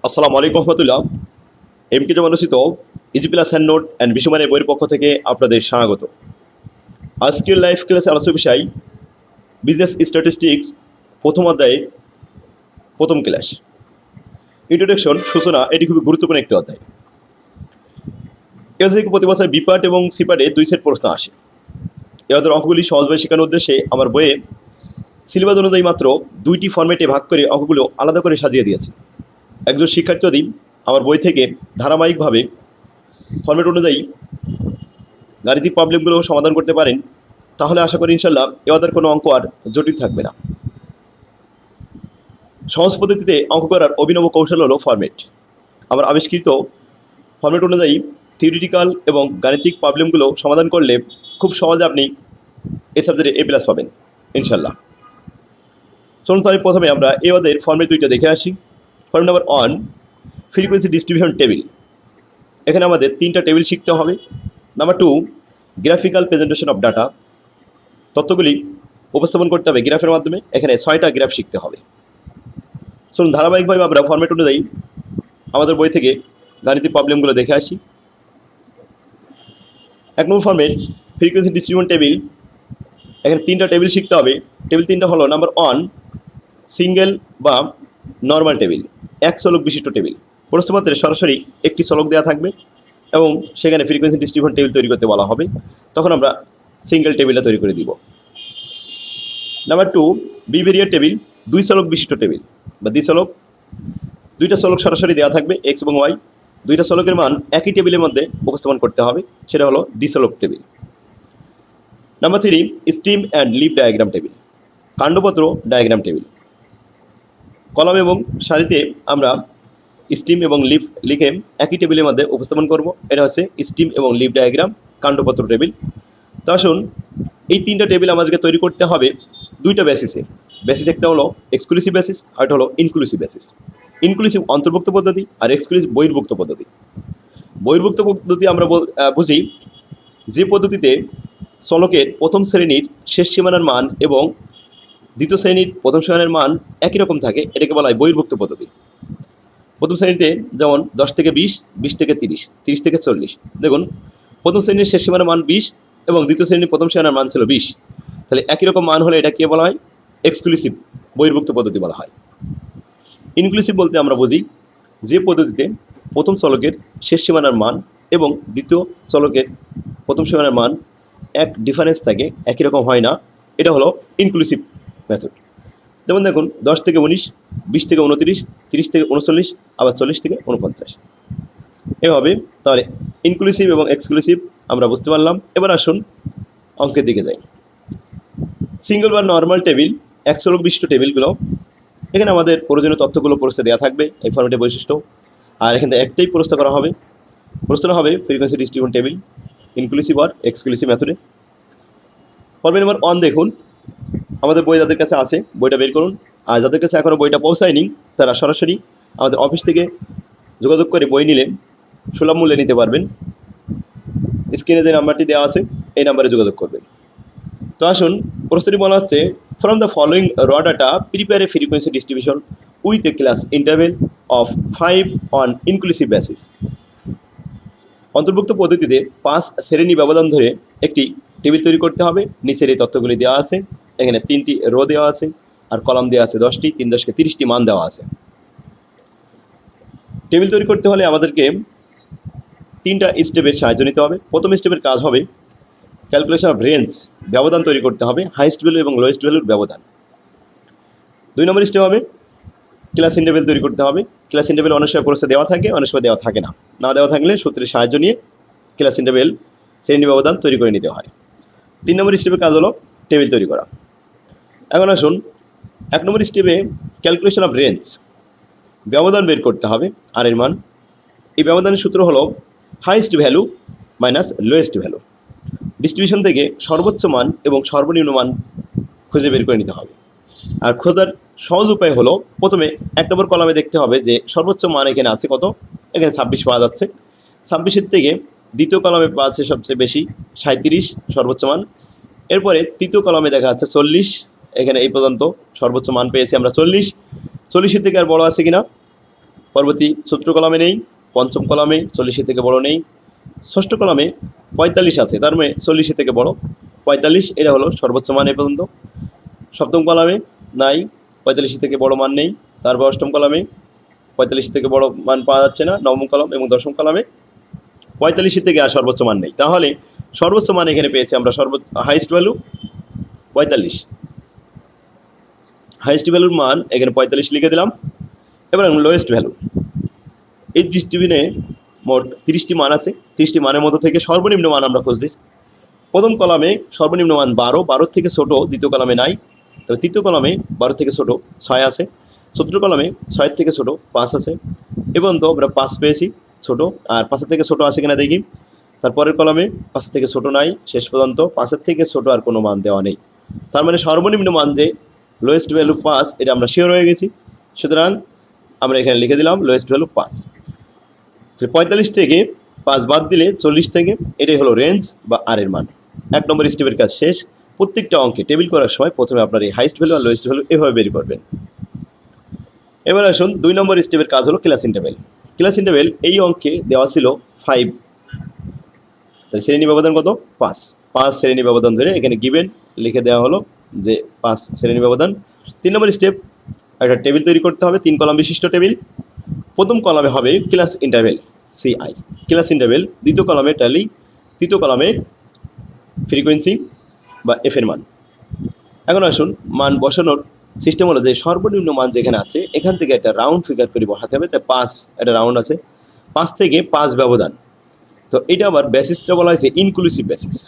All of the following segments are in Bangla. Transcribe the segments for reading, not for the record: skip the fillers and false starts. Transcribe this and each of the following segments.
আসসালামু আলাইকুম রহমতুল্লাহ। এমকে জমানুসিত easy plus hand note and বিশ্বমানের বইয়ের পক্ষ থেকে আপনাদের স্বাগত। আজকের লাইভ ক্লাসে আলোচ্য বিষয় বিজনেস স্ট্যাটিস্টিক্স প্রথম অধ্যায়ে প্রথম ক্লাস ইন্ট্রোডাকশন সূচনা। এটি খুবই গুরুত্বপূর্ণ একটি অধ্যায়। এ থেকে প্রতি বছর বিপার্ট এবং সিপার্টে 2 সেট প্রশ্ন আসে। এ অধ্যায়ের অঙ্কগুলি সহজভাবে শেখানোর উদ্দেশ্যে আমার বইয়ে সিলেবাস অনুযায়ী মাত্র 2টি ফরম্যাটে ভাগ করে অঙ্কগুলো আলাদা করে সাজিয়ে দিয়েছি। একজন শিক্ষার্থী যদি আমার বই থেকে ধারাবাহিকভাবে ফরম্যাট অনুযায়ী গাণিতিক প্রবলেমগুলো সমাধান করতে পারেন, তাহলে আশা করি ইনশাল্লাহ এ অধ্যায়ের কোনো অঙ্ক আর জটিল থাকবে না। সহজ পদ্ধতিতে অঙ্ক করার অভিনব কৌশল হলো ফরম্যাট। আমার আবিষ্কৃত ফরম্যাট অনুযায়ী থিওরিটিক্যাল এবং গাণিতিক প্রবলেমগুলো সমাধান করলে খুব সহজে আপনি এই সাবজেক্টে A+ পাবেন ইনশাল্লাহ। চলুন তাহলে প্রথমে আমরা এই অধ্যায়ের ফরম্যাট 2টা দেখে আসি। Format number 1, frequency distribution table. এখানে আমাদের 3টা টেবিল শিখতে হবে। Number 2, graphical presentation of data. তথ্যগুলি উপস্থাপন করতে হবে গ্রাফের মাধ্যমে। এখানে 6টা গ্রাফ শিখতে হবে। চলুন ধারাবাহিকভাবে আমরা ফরম্যাট অনুযায়ী আমাদের বই থেকে গাণিতিক প্রবলেমগুলো দেখে আসি। 1 নম্বর ফরম্যাট, ফ্রিকোয়েন্সি ডিস্ট্রিবিউশন টেবিল। এখানে 3টা টেবিল শিখতে হবে। টেবিল 3টা হলো নাম্বার 1, সিঙ্গেল বা নর্মাল টেবিল, এক চলক বিশিষ্ট টেবিল। প্রশ্নপত্রে সরাসরি একটি চলক দেওয়া থাকবে এবং সেখানে ফ্রিকোয়েন্সি ডিস্ট্রিবিউশন টেবিল তৈরি করতে বলা হবে, তখন আমরা সিঙ্গেল টেবিলটা তৈরি করে দিব। নাম্বার 2, বিভেরিয়েট টেবিল, 2 চলক বিশিষ্ট টেবিল বা দ্বিচলক। 2টা চলক সরাসরি দেওয়া থাকবে এক্স এবং ওয়াই। 2টা চলকের মান একই টেবিলের মধ্যে উপস্থাপন করতে হবে, সেটা হলো দ্বিচলক table. Number 3, stem and leaf diagram table, কাণ্ডপত্র ডায়াগ্রাম টেবিল। কলাম এবং সারিতে আমরা স্টিম এবং লিভ লিখে একই টেবিলের মধ্যে উপস্থাপন করব। এটা হচ্ছে স্টিম এবং লিভ ডায়াগ্রাম কাণ্ডপত্র টেবিল। তো আসুন, এই 3টা টেবিল আমাদেরকে তৈরি করতে হবে 2টা বেসিসে। বেসিস একটা হলো এক্সক্লুসিভ বেসিস আর একটা হলো ইনক্লুসিভ বেসিস। ইনক্লুসিভ অন্তর্ভুক্ত পদ্ধতি আর এক্সক্লুসিভ বহির্ভুক্ত পদ্ধতি। বহির্ভুক্ত পদ্ধতি আমরা বুঝি যে পদ্ধতিতে চলকের প্রথম শ্রেণীর শেষ সীমানার মান এবং দ্বিতীয় শ্রেণীর প্রথম সীমানার মান একই রকম থাকে, এটাকে বলা হয় বহির্ভুক্ত পদ্ধতি। প্রথম শ্রেণীতে যেমন 10 থেকে 20, 20 থেকে 30, 30 থেকে 40। দেখুন, প্রথম শ্রেণীর শেষ সীমানার মান 20 এবং দ্বিতীয় শ্রেণীর প্রথম সীমানার মান ছিল 20। তাহলে একই রকম মান হলে এটা কে বলা হয়? এক্সক্লুসিভ বহির্ভুক্ত পদ্ধতি বলা হয়। ইনক্লুসিভ বলতে আমরা বুঝি যে পদ্ধতিতে প্রথম চলকের শেষ সীমানার মান এবং দ্বিতীয় চলকের প্রথম সীমানার মান এক ডিফারেন্স থাকে, একই রকম হয় না, এটা হলো ইনক্লুসিভ মেথড। যেমন দেখুন, 10 থেকে 19, 20 থেকে 29, 30 থেকে 39, আবার 40 থেকে 49 এভাবে। তাহলে ইনক্লুসিভ এবং এক্সক্লুসিভ আমরা বুঝতে পারলাম। এবার আসুন অঙ্কের দিকে যাই। সিঙ্গেল বা নর্মাল টেবিল, এক চলক বিশিষ্ট টেবিলগুলো, এখানে আমাদের প্রয়োজনীয় তথ্যগুলো প্রশ্নে দেওয়া থাকবে, এই ফরম্যাটের বৈশিষ্ট্য। আর এখানে একটাই প্রশ্ন করা হবে, প্রশ্নটা হবে ফ্রিকোয়েন্সি ডিস্ট্রিবিউশন টেবিল ইনক্লুসিভ আর এক্সক্লুসিভ মেথডে। ফরম্যাট নাম্বার 1 দেখুন, আমাদের বই যাদের কাছে আছে বইটা বের করুন। আর যাদের কাছে এখনও বইটা পৌঁছায়নি তারা সরাসরি আমাদের অফিস থেকে যোগাযোগ করে বই নিলে সুলভ মূল্যে নিতে পারবেন। স্ক্রিনে যে নাম্বারটি দেওয়া আছে এই নাম্বারে যোগাযোগ করবেন। তো আসুন, প্রশ্নটি বলা হচ্ছে, ফ্রম দ্য ফলোয়িং র data prepare a frequency distribution with a class interval of 5 on inclusive basis. অন্তর্ভুক্ত পদ্ধতিতে 5 শ্রেণী ব্যবধান ধরে একটি টেবিল তৈরি করতে হবে। নিচের এই তথ্যগুলি দেওয়া আছে। এখানে 3টি রো দেওয়া আছে আর কলাম দেওয়া আছে 10টি, 3 10 30টি মান দেওয়া আছে। টেবিল তৈরি করতে হলে আমাদেরকে 3টা স্টেপের সাহায্য নিতে হবে। প্রথম স্টেপের কাজ হবে ক্যালকুলেশন অফ রেঞ্জ, ব্যবধান তৈরি করতে হবে, হাইয়েস্ট ভ্যালু এবং লোয়েস্ট ভ্যালুর ব্যবধান। 2 নম্বর স্টেপ হবে ক্লাস ইন্টারভেল তৈরি করতে হবে। ক্লাস ইন্টারভেল অনেক সময় প্রশ্নে দেওয়া থাকে, অনেক সময় দেওয়া থাকে না। না দেওয়া থাকলে সূত্রের সাহায্য নিয়ে ক্লাস ইন্টারভেল শ্রেণী ব্যবধান তৈরি করে নিতে হয়। 3 নম্বর স্টেপের কাজ হলো টেবিল তৈরি করা। এখন আসুন, 1 নম্বর স্টেপে ক্যালকুলেশন অফ রেঞ্জ, ব্যবধান বের করতে হবে আর এর মান। এই ব্যবধানের সূত্র হলো highest value minus lowest value. Distribution থেকে সর্বোচ্চ মান এবং সর্বনিম্ন মান খুঁজে বের করে নিতে হবে। আর খোঁজার সহজ উপায় হলো প্রথমে 1 নম্বর কলামে দেখতে হবে যে সর্বোচ্চ মান এখানে আছে কত, এখানে 26 পাওয়া যাচ্ছে। 26-এর থেকে দ্বিতীয় কলামে পাওয়া যাচ্ছে সবচেয়ে বেশি 37 সর্বোচ্চ মান। এরপরে তৃতীয় কলামে দেখা যাচ্ছে 40, এখানে এই পর্যন্ত সর্বোচ্চ মান পেয়েছি আমরা 40। 40-এর থেকে আর বড় আছে কিনা পরবর্তী চতুর্থ কলামে নেই, পঞ্চম কলামে 40 থেকে বড় নেই, ষষ্ঠ কলামে 45 আছে, তার মানে 40 থেকে বড় 45, এটা হলো সর্বোচ্চ মান এ পর্যন্ত। সপ্তম কলামে নাই, 45 থেকে বড় মান নেই। তারপর অষ্টম কলামে 45 থেকে বড় মান পাওয়া যাচ্ছে না, নবম কলাম এবং দশম কলামে 45 থেকে আর সর্বোচ্চ মান নেই। তাহলে সর্বোচ্চ মান এখানে পেয়েছি আমরা, হাইস্ট ভ্যালু 45, হাইস্ট ভ্যালুর মান এখানে 45 লিখে দিলাম। এবার লোয়েস্ট ভ্যালু, এই ডিস্ট্রিবিউশনে মোট 30টি মান আছে, 30টি মানের মধ্যে থেকে সর্বনিম্ন মান আমরা খুঁজছি। প্রথম কলামে সর্বনিম্ন মান 12, 12 থেকে ছোট দ্বিতীয় কলামে নাই, তবে তৃতীয় কলামে 12 থেকে ছোট 6 আছে, চতুর্থ কলামে 6 থেকে ছোট 5 আছে, এবং তো আমরা 5 পেয়েছি ছোট, আর 5 থেকে ছোট আছে কিনা দেখি। তারপরের কলামে 5 থেকে ছোট নাই, শেষ পর্যন্ত 5 থেকে ছোট আর কোনো মান দেওয়া নেই। তার মানে সর্বনিম্ন মান যে লোয়েস্ট ভ্যালু 5, এটা আমরা শিওর হয়ে গেছি। সুতরাং আমরা এখানে লিখে দিলাম লোয়েস্ট ভ্যালু 5। 45 থেকে 5 বাদ দিলে 40 থেকে, এটাই হলো রেঞ্জ বা আর এর মান। 1 নম্বর স্টেপের কাজ শেষ। প্রত্যেকটা অঙ্কে টেবিল করার সময় প্রথমে আপনার এই হাইস্ট ভ্যালু আর লোয়েস্ট ভ্যালু এভাবে বের করবেন। এবার আসুন 2 নম্বর স্টেপের কাজ হলো ক্লাস ইন্টারভ্যাল। ক্লাস ইন্টারভ্যাল এই অঙ্কে দেওয়া ছিল 5, তাহলে শ্রেণী ব্যবধান কত? 5 শ্রেণী ব্যবধান ধরে এখানে গিভেন লিখে দেওয়া হলো যে 5 শ্রেণী ব্যবধান। 3 নম্বর স্টেপ, একটা টেবিল তৈরি করতে হবে, 3 কলাম বিশিষ্ট টেবিল। প্রথম কলামে হবে class interval CI, class interval. দ্বিতীয় কলামে ট্যালি, তৃতীয় কলামে ফ্রিকোয়েন্সি বা এফ এর মান। এখন আসুন মান বসানোর সিস্টেম হলো যে সর্বনিম্ন মান যেখানে আছে এখান থেকে একটা রাউন্ড ফিগার করে বসাতে হবে। তাই 5 একটা রাউন্ড আছে, 5 থেকে 5 ব্যবধান। তো এটা আবার বেসিসটা বলা হয়েছে ইনক্লুসিভ বেসিস।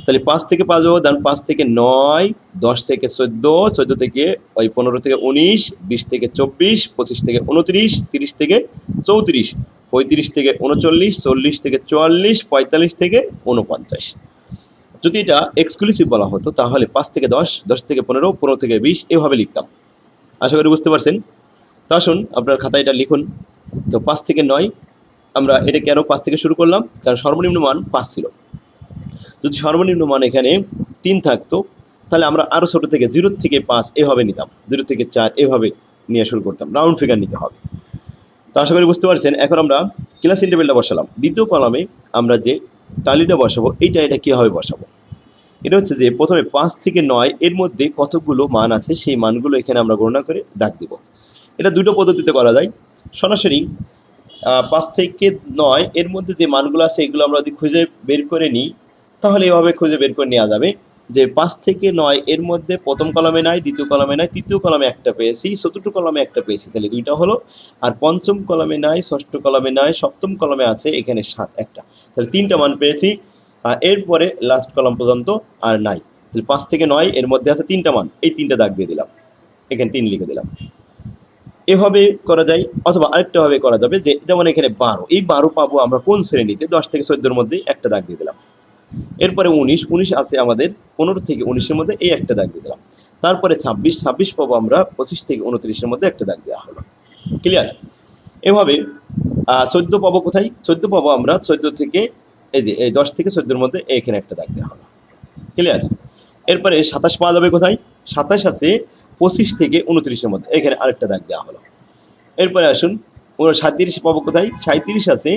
তাহলে 5 থেকে 5 ব্যবধান, 5 থেকে 9, 10 থেকে 14, 14 থেকে 15 থেকে 19, 20 থেকে 24, 25 থেকে 29, 30 থেকে 34, 35 থেকে 39, 40 থেকে 44, 45 থেকে 49। যদি এটা এক্সক্লুসিভ বলা হতো তাহলে 5 থেকে 10, 10 থেকে 15, 15 থেকে 20 এভাবে লিখতাম। আশা করি বুঝতে পারছেন। তো আসুন আপনার খাতায় এটা লিখুন। তো 5 থেকে 9, আমরা এটা কেন 5 থেকে শুরু করলাম? কারণ সর্বনিম্ন মান 5 ছিল। যদি সর্বনিম্ন মান এখানে 3 থাকতো তাহলে আমরা আরও ছোটো থেকে 0 থেকে 5 এভাবে নিতাম, 0 থেকে 4 এভাবে নিয়ে শুরু করতাম, রাউন্ড ফিগার নিতে হবে। তো আশা করি বুঝতে পারছেন। এখন আমরা ক্লাস ইন্টারভ্যালটা বসালাম। দ্বিতীয় কলামে আমরা যে টালিটা বসাবো এটা কীভাবে বসাবো? এটা হচ্ছে যে প্রথমে 5 থেকে 9 এর মধ্যে কতগুলো মান আছে সেই মানগুলো এখানে আমরা গণনা করে দাগ দিব। এটা দুটো পদ্ধতিতে করা যায়। সরাসরি 5 থেকে 9 এর মধ্যে যে মানগুলো আছে এগুলো আমরা যদি খুঁজে বের করে নিই তাহলে এভাবে খুঁজে বের করে নেওয়া যাবে যে 5 থেকে 9 এর মধ্যে প্রথম কলামে নাই, দ্বিতীয় কলামে নাই, তৃতীয় কলামে একটা পেয়েছি, চতুর্থ কলামে একটা পেয়েছি, তাহলে 2টা হলো। আর পঞ্চম কলামে নাই, ষষ্ঠ কলামে নাই, সপ্তম কলামে আছে এখানে 7 একটা, তাহলে 3টা মান পেয়েছি। আর এরপরে লাস্ট কলাম পর্যন্ত আর নাই, তাহলে 5 থেকে 9 এর মধ্যে আছে 3টা মান, এই 3টা দাগ দিয়ে দিলাম, এখানে 3 লিখে দিলাম। এভাবে করা যায়। অথবা আরেকটাভাবে করা যাবে যে যেমন এখানে 12, এই 12 পাবো আমরা কোন শ্রেণীতে? 10 থেকে 14 মধ্যে একটা দাগ দিয়ে দিলাম। এরপরে 19 আছে আমাদের 15 থেকে 19-এর মধ্যে, এই একটা দাগ দিয়ে দিলাম। তারপরে 26 পাবো আমরা 25 থেকে 29-এর মধ্যে, একটা দাগ দেওয়া হলো। ক্লিয়ার? এভাবে 14 পাবো কোথায়? 14 পাবো আমরা 14 থেকে এই যে এই 10 থেকে 14-এর মধ্যে, এখানে একটা দাগ দেওয়া হলো। ক্লিয়ার? এরপরে 27 পাওয়া যাবে কোথায়? 27 আছে 25 থেকে 29-এর মধ্যে, এখানে আরেকটা দাগ দেওয়া হলো। এরপরে আসুন 37 পাবো কোথায়? 37 আছে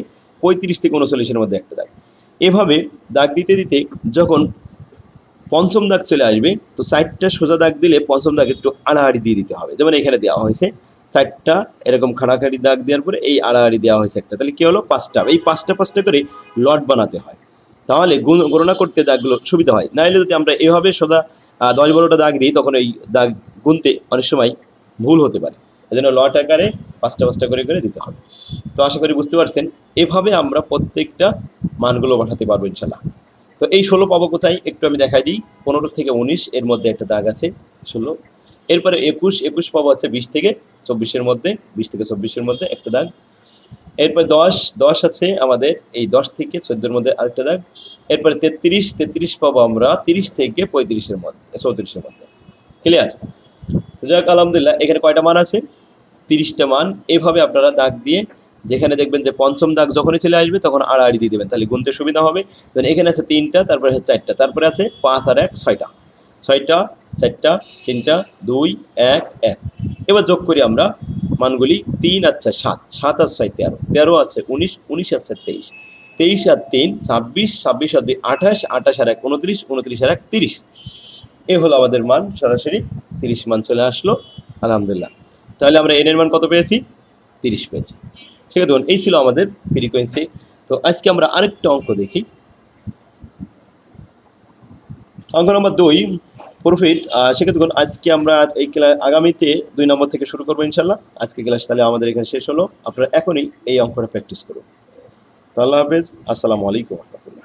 35 থেকে 39-এর মধ্যে, একটা দাগ। এভাবে দাগ দিতে দিতে যখন পঞ্চম দাগ চলে আসবে তো 4টা সোজা দাগ দিলে পঞ্চম দাগ একটু আড়াআড়ি দিয়ে দিতে হবে। যেমন এখানে দেওয়া হয়েছে 4টা এরকম খাড়াখাড়ি দাগ দেওয়ার পরে এই আড়াআড়ি দেওয়া হয়েছে একটা, তাহলে কী হলো? 5টা। এই 5টা করে লট বানাতে হয়, তাহলে গণনা করতে দাগগুলো সুবিধা হয়। নাহলে যদি আমরা এভাবে সোজা 10-12টা দাগ দিই তখন এই দাগ গুনতে অনেক সময় ভুল হতে পারে। এই জন্য লট আকারে 5টা করে দিতে হবে। তো আশা করি বুঝতে পারছেন। এভাবে আমরা প্রত্যেকটা মানগুলো পাঠাতে পারবো ইনশাল্লাহ। তো এই 16 পাবো কোথায় একটু আমি দেখাই দিই। 15 থেকে 19 এর মধ্যে একটা দাগ আছে 16। এরপরে 21 পাবো আছে 20 থেকে 24-এর মধ্যে, 20 থেকে 24-এর মধ্যে একটা দাগ। এরপরে 10 আছে আমাদের এই 10 থেকে 14-এর মধ্যে আরেকটা দাগ। এরপরে 33 পাবো আমরা 30 থেকে 35-এর মধ্যে, 34-এর মধ্যে। ক্লিয়ার? তো যাক আলহামদুলিল্লাহ, এখানে কয়টা মান আছে? 30টা মান। এভাবে আপনারা দাগ দিয়ে যেখানে দেখবেন যে পঞ্চম দাগ যখনই চলে আসবে তখন আড়াআড়ি দিয়ে দেবেন, তাহলে গুনতে সুবিধা হবে। এখানে আছে 3টা, তারপরে আছে 4টা, তারপরে আছে 5 আর 1 6টা, 6টা 4টা 3টা 2 1 1। এবার যোগ করি আমরা মানগুলি 3 আর 4 7, 7 আর 6 13, 13 আছে 19, 19 আর 4 23, 23 আর 3 26, 26 আর 2 28, 28 আর 1 29, 29 আর 1 30। এ হলো আমাদের মান, সরাসরি 30 মান চলে আসলো। আলহামদুলিল্লাহ। তাহলে আমরা এন এর মান কত পেয়েছি? 30 পেয়েছি। ঠিক আছে, দেখুন এই ছিল আমাদের ফ্রিকোয়েন্সি। তো আজকে আমরা আরেকটা অঙ্ক দেখি। অঙ্ক নম্বর 2, প্রফিট। সেক্ষেত্রে দেখুন আজকে আমরা এই ক্লাস আগামীতে 2 নম্বর থেকে শুরু করবো ইনশাল্লাহ। আজকে ক্লাস তাহলে আমাদের এখানে শেষ হলো। আপনারা এখনই এই অঙ্কটা প্র্যাকটিস করুন। তো আল্লাহ হাফেজ, আসসালামু আলাইকুম রহমতুল্লাহ।